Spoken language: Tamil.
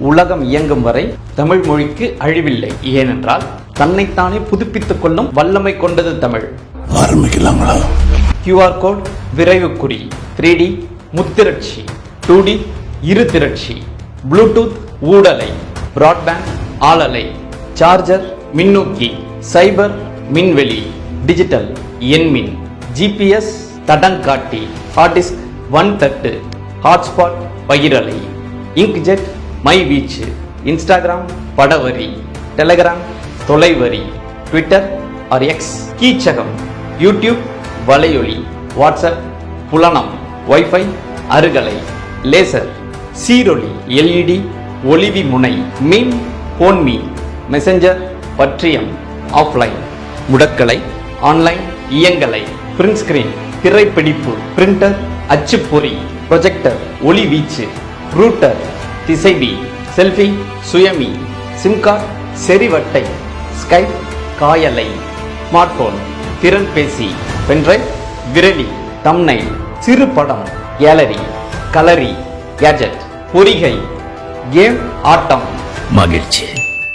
உலகம் இயங்கும் வரை தமிழ் மொழிக்கு அழிவில்லை. ஏனென்றால் தன்னைத்தானே புதுப்பித்துக் கொள்ளும் வல்லமை கொண்டது தமிழ். ஆரம்பிக்கலாங்களா? QR கோட், விரைவு குறி, 3D முத்திரட்சி, 2D இரு திரட்சி, ப்ளூடூத் ஊடலை, பிராட்பேண்ட் ஆளலை, சார்ஜர் மின்னூக்கி, சைபர் மின்வெளி, டிஜிட்டல் எண்மின், GPS தடங்காட்டி, ஹார்ட் டிஸ்க் வன்தட்டு, ஹாட்ஸ்பாட் பகிரலை, இங்க்ஜெட் மை வீச்சு, இன்ஸ்டாகிராம் படவரி, டெலகிராம் தொலைவரி, ட்விட்டர் ஆர் எக்ஸ் கீச்சகம், யூடியூப் வலையொலி, வாட்ஸ்அப் புலனம், வைஃபை அருகலை, லேசர் சீரொளி, LED ஒளிவி முனை, மீன் போன்மீ, மெசஞ்சர் பற்றியம், ஆஃப்லைன் முடக்கலை, ஆன்லைன் இயங்கலை, பிரிண்ட் ஸ்கிரீன் திரைப்பிடிப்பு, பிரிண்டர் அச்சுப்பொறி, ப்ரொஜெக்டர் ஒளி வீச்சு, ரூட்டர் திசைவி, செல்ஃபி சுயமி, சிம் கார்டு செறிவட்டை, ஸ்கைப் காயலை, ஸ்மார்ட் போன் திறன்பேசி, பென்ட்ரைவ் விரலி, தம்ப்நெயில் சிறு படம், கேலரி கலரி, கேஜெட் பொறிகை, கேம் ஆட்டம், மகிழ்ச்சி.